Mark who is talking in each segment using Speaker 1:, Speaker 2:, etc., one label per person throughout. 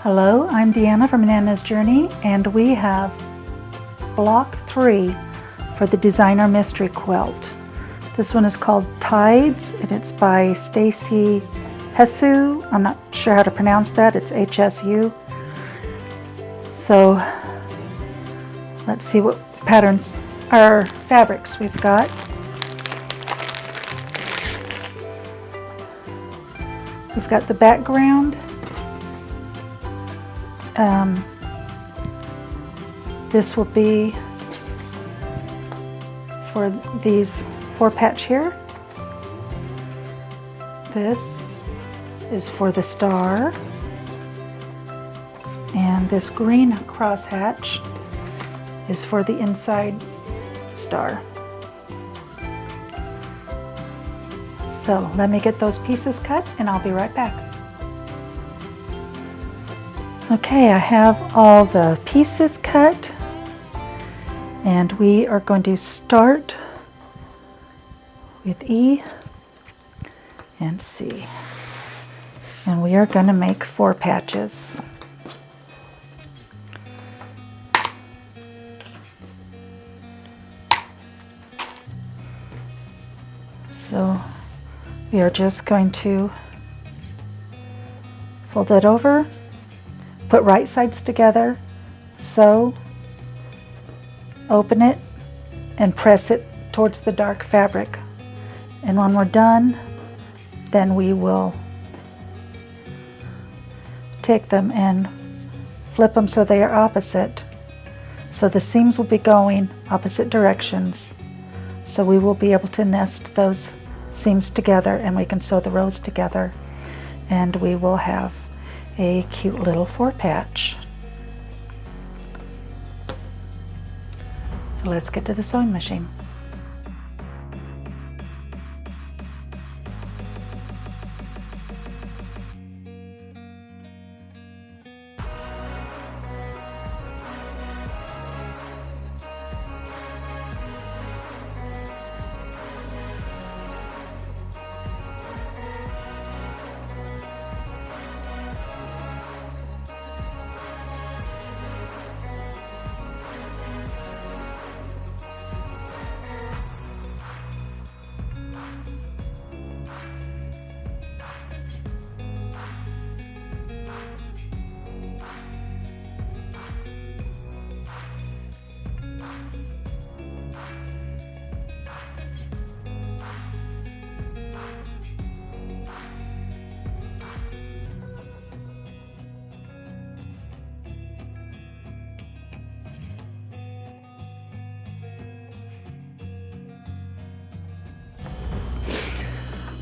Speaker 1: Hello, I'm Deanna from Nana's Journey, and we have block 3 for the designer mystery quilt. This one is called Tides, and it's by Stacy Hesu. I'm not sure how to pronounce that. It's HSU. So let's see what patterns or fabrics we've got. We've got the background. This will be for these 4-patch here. This is for the star. And this green crosshatch is for the inside star. So let me get those pieces cut and I'll be right back. Okay, I have all the pieces cut, and we are going to start with E and C, and we are going to make 4 patches. So we are just going to fold it over, put right sides together, sew, open it, and press it towards the dark fabric. And when we're done, then we will take them and flip them so they are opposite. So the seams will be going opposite directions. So we will be able to nest those seams together, and we can sew the rows together, and we will have a cute little 4-patch. So let's get to the sewing machine.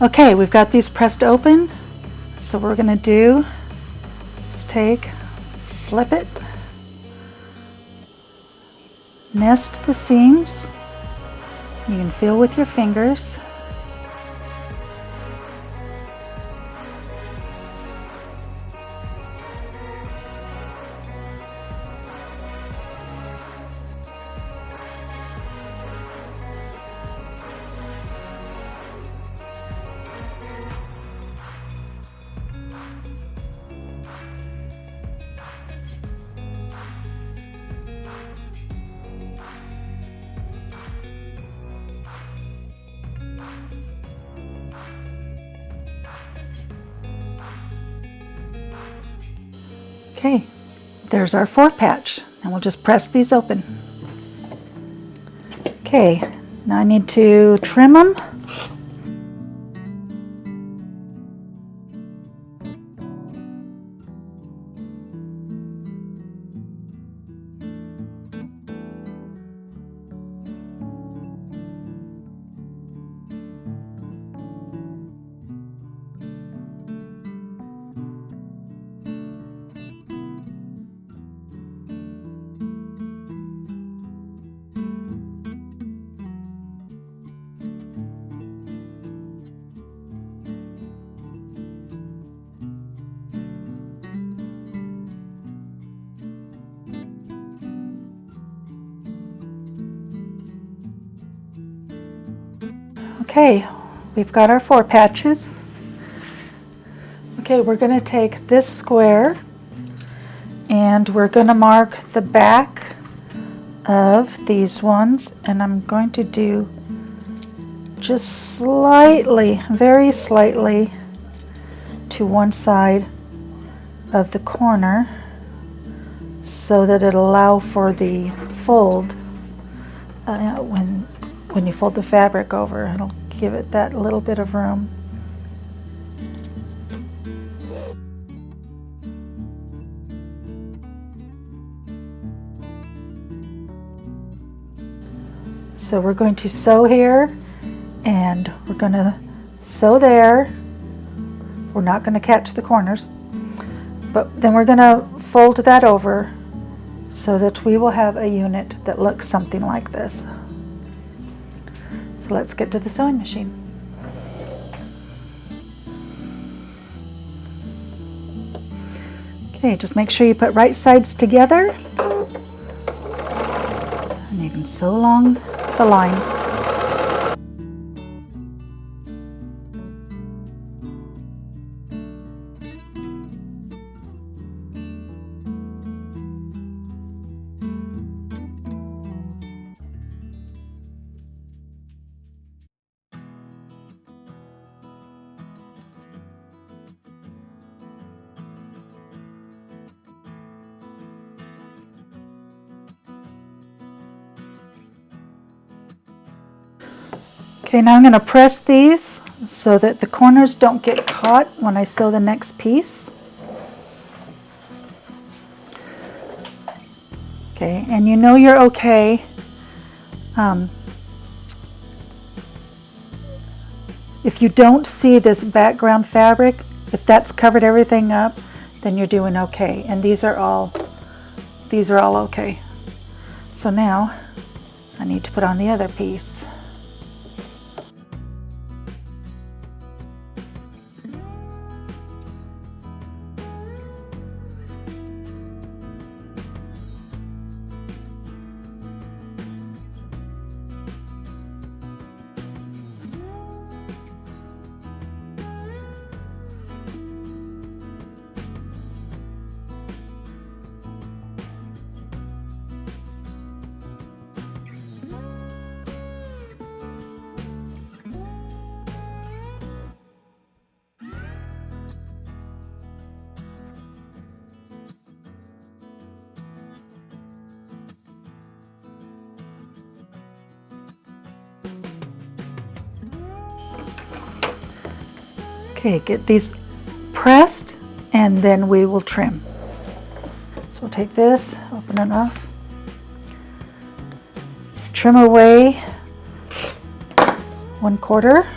Speaker 1: Okay, we've got these pressed open. So what we're going to do is flip it, nest the seams. You can feel with your fingers. Okay, there's our 4-patch, and we'll just press these open. Okay, now I need to trim them. Okay, we've got our 4 patches. Okay, we're going to take this square And we're going to mark the back of these ones, and I'm going to do just slightly, very slightly to one side of the corner so that it'll allow for the fold when you fold the fabric over. It'll give it that little bit of room. So we're going to sew here, and we're going to sew there. We're not going to catch the corners, but then we're going to fold that over so that we will have a unit that looks something like this. So let's get to the sewing machine. Okay, just make sure you put right sides together, and you can sew along the line. Okay, now I'm going to press these so that the corners don't get caught when I sew the next piece. Okay, and you know you're okay if you don't see this background fabric. If that's covered everything up, then you're doing okay. And these are all okay. So now I need to put on the other piece. Okay, get these pressed and then we will trim. So we'll take this, open it up, trim away 1/4,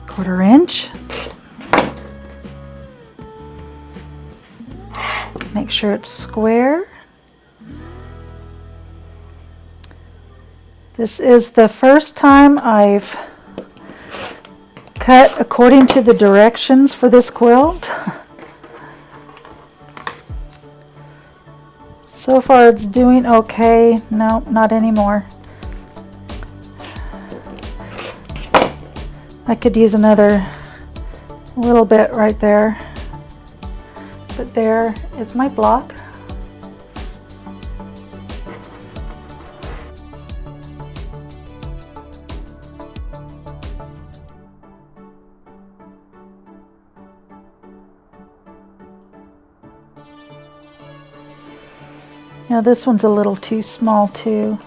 Speaker 1: quarter inch. Make sure it's square. This is the first time I've cut according to the directions for this quilt. So far it's doing okay. No, not anymore. I could use another little bit right there. But there is my block. Now this one's a little too small too.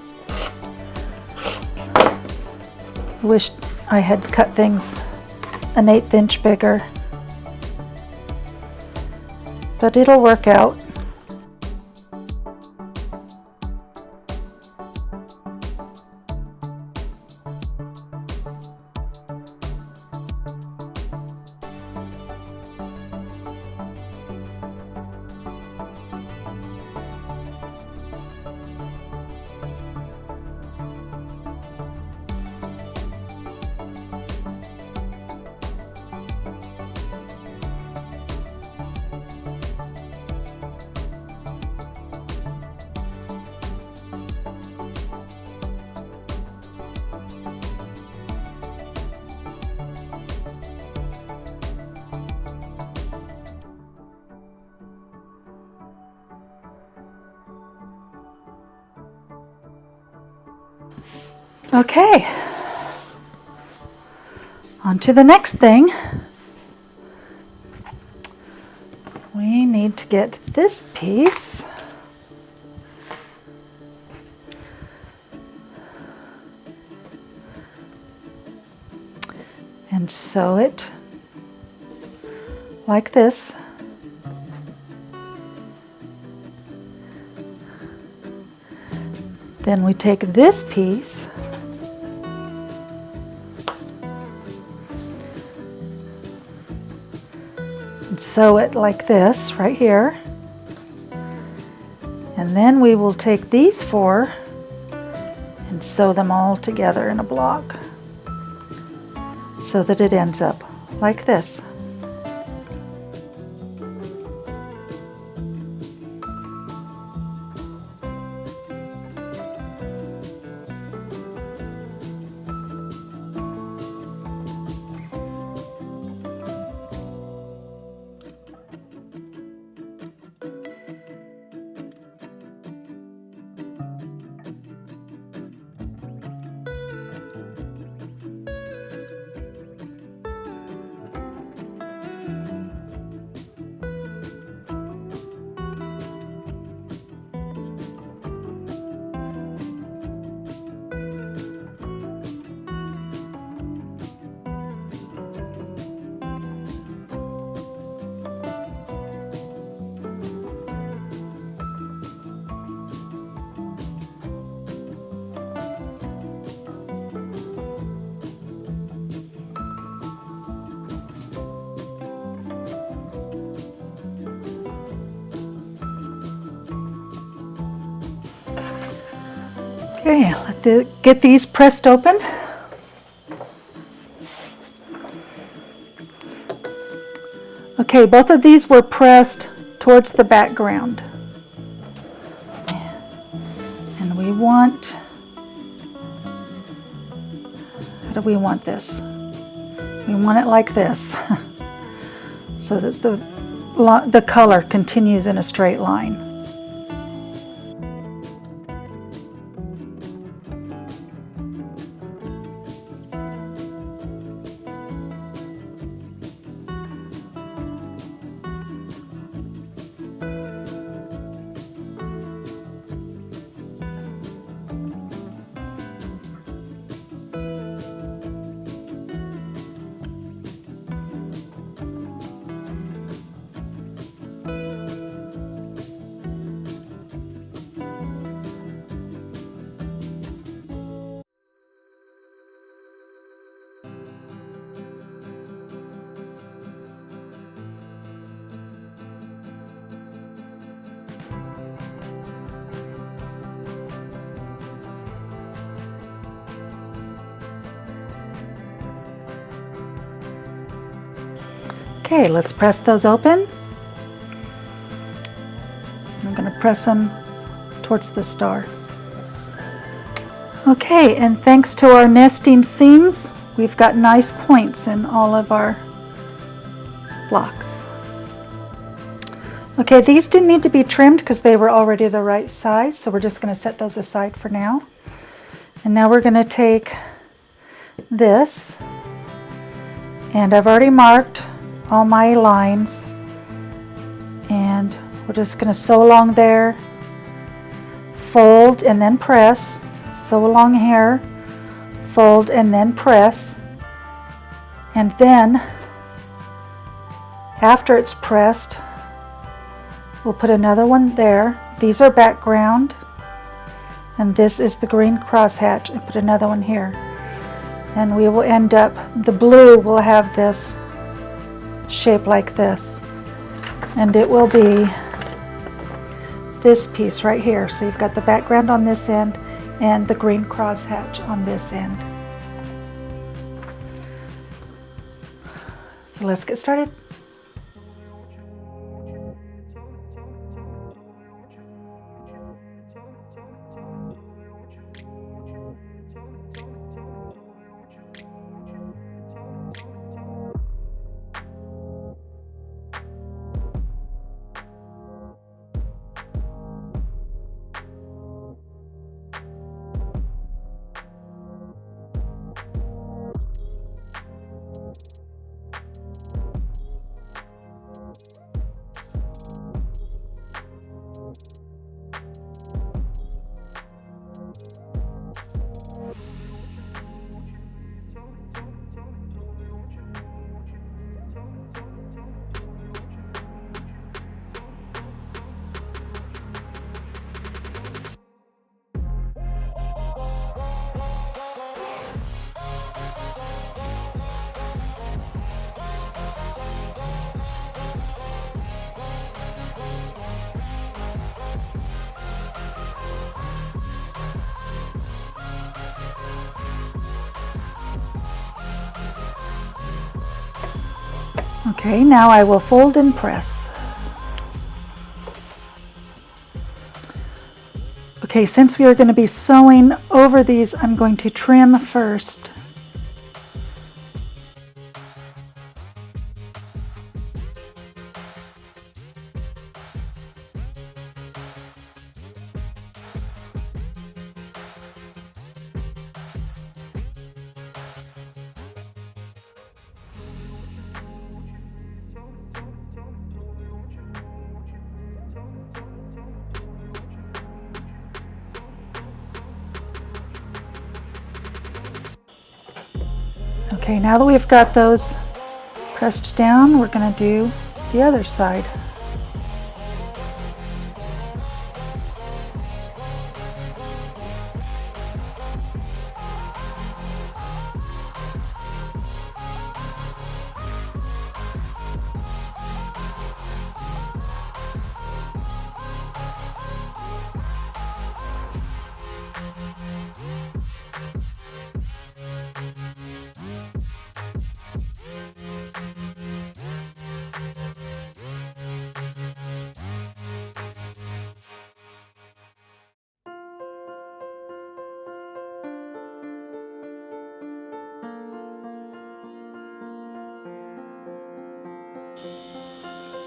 Speaker 1: Wish I had cut things an 1/8 inch bigger, but it'll work out. Okay, on to the next thing. We need to get this piece and sew it like this. Then we take this piece and sew it like this right here. And then we will take these four and sew them all together in a block so that it ends up like this. Okay, get these pressed open. Okay, both of these were pressed towards the background. And we want, how do we want this? We want it like this, so that the color continues in a straight line. Okay, let's press those open. I'm going to press them towards the star. Okay, and thanks to our nesting seams, we've got nice points in all of our blocks. Okay, these didn't need to be trimmed because they were already the right size, so we're just going to set those aside for now. And now we're going to take this, and I've already marked all my lines, and we're just going to sew along there, fold and then press, sew along here, fold and then press, and then after it's pressed we'll put another one there. These are background and this is the green crosshatch, and put another one here, and we will end up, the blue will have this shape like this, and it will be this piece right here. So you've got the background on this end and the green crosshatch on this end. So let's get started. Okay, now I will fold and press. Okay, since we are going to be sewing over these, I'm going to trim first. Okay, now that we've got those pressed down, we're going to do the other side.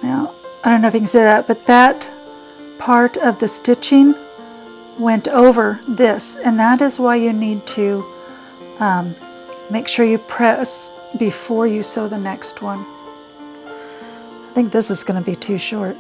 Speaker 1: Now, I don't know if you can see that, but that part of the stitching went over this, and that is why you need to make sure you press before you sew the next one. I think this is going to be too short.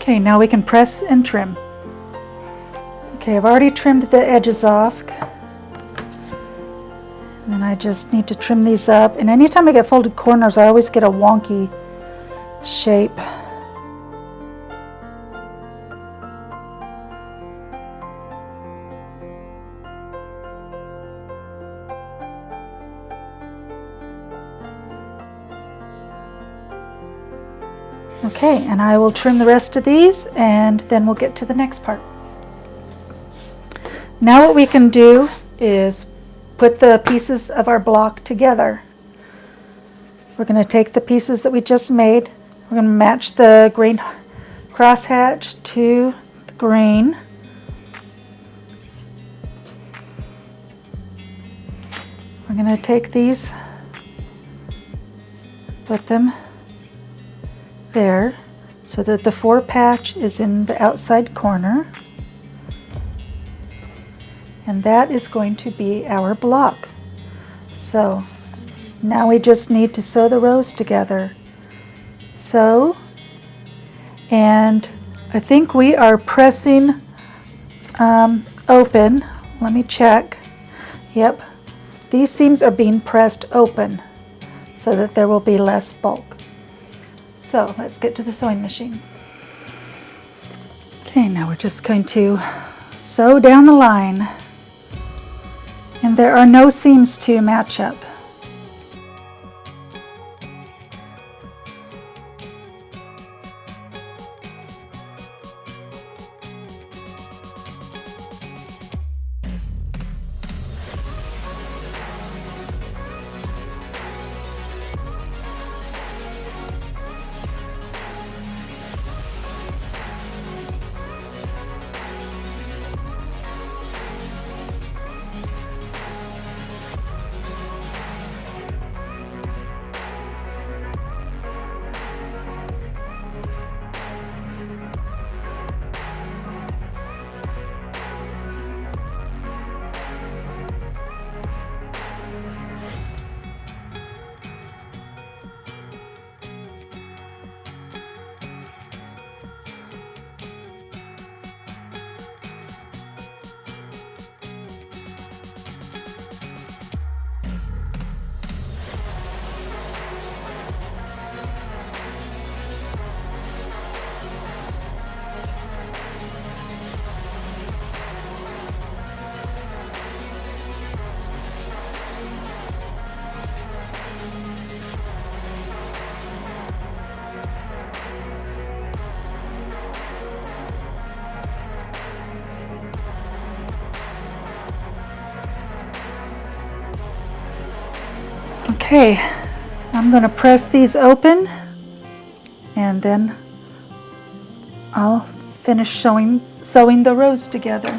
Speaker 1: Okay, now we can press and trim. Okay, I've already trimmed the edges off. And then I just need to trim these up. And anytime I get folded corners, I always get a wonky shape. Okay, and I will trim the rest of these and then we'll get to the next part. Now what we can do is put the pieces of our block together. We're going to take the pieces that we just made. We're going to match the green crosshatch to the green. We're going to take these, put them there so that the 4 patch is in the outside corner, and that is going to be our block. So now we just need to sew the rows together. Sew, and I think we are pressing open. Let me check. Yep, these seams are being pressed open so that there will be less bulk. So let's get to the sewing machine. Okay, now we're just going to sew down the line, and there are no seams to match up. Okay, I'm going to press these open and then I'll finish sewing the rows together.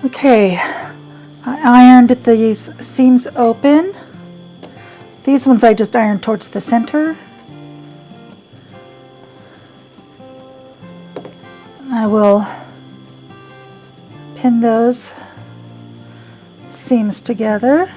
Speaker 1: Okay, I ironed these seams open. These ones I just ironed towards the center. I will pin those seams together.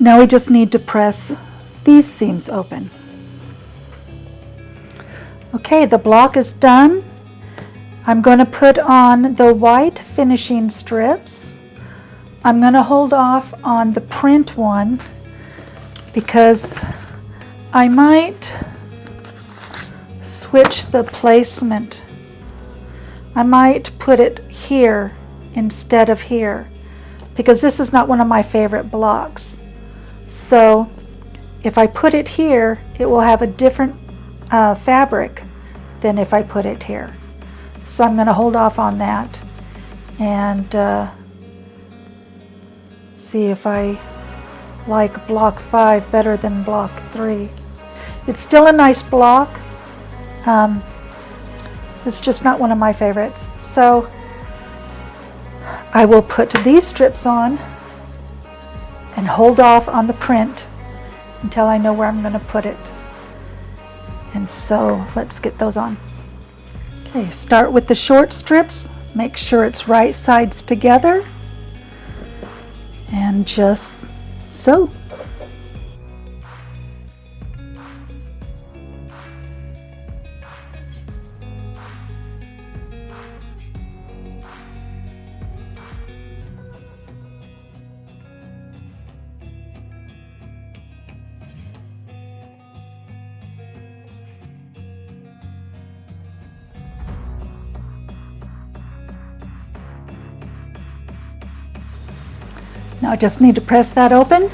Speaker 1: Now we just need to press these seams open. Okay, the block is done. I'm going to put on the white finishing strips. I'm going to hold off on the print one because I might switch the placement. I might put it here instead of here because this is not one of my favorite blocks. So if I put it here, it will have a different fabric than if I put it here. So I'm going to hold off on that and see if I like block 5 better than block 3. It's still a nice block. It's just not one of my favorites. So I will put these strips on and hold off on the print until I know where I'm going to put it. And so let's get those on. Okay, start with the short strips. Make sure it's right sides together and just sew. Now I just need to press that open.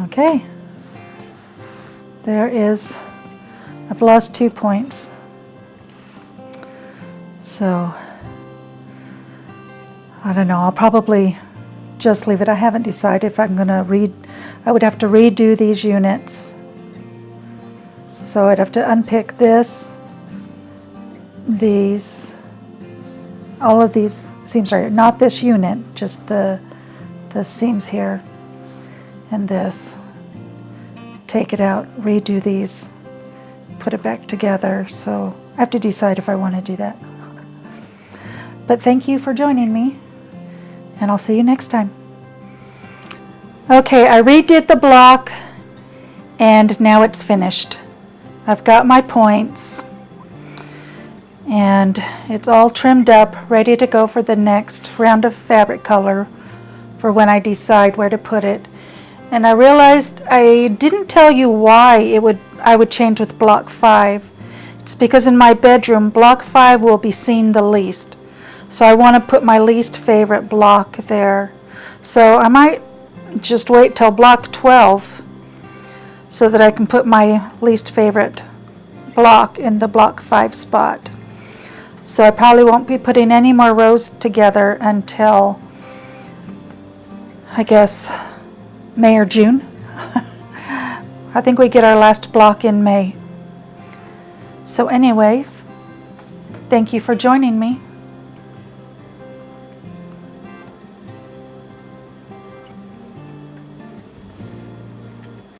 Speaker 1: Okay, there is, I've lost 2 points. So, I don't know, I'll probably just leave it. I haven't decided if I'm gonna I would have to redo these units. So I'd have to unpick this these, all of these seams right here, not this unit, just the seams here and this. Take it out, redo these, put it back together. So I have to decide if I want to do that. But thank you for joining me, and I'll see you next time. Okay, I redid the block, and now it's finished. I've got my points, and it's all trimmed up, ready to go for the next round of fabric color for when I decide where to put it. And I realized I didn't tell you why I would change with block 5. It's because in my bedroom, block 5 will be seen the least. So I want to put my least favorite block there. So I might just wait till block 12 so that I can put my least favorite block in the block 5 spot. So I probably won't be putting any more rows together until, I guess, May or June. I think we get our last block in May. So anyways, thank you for joining me.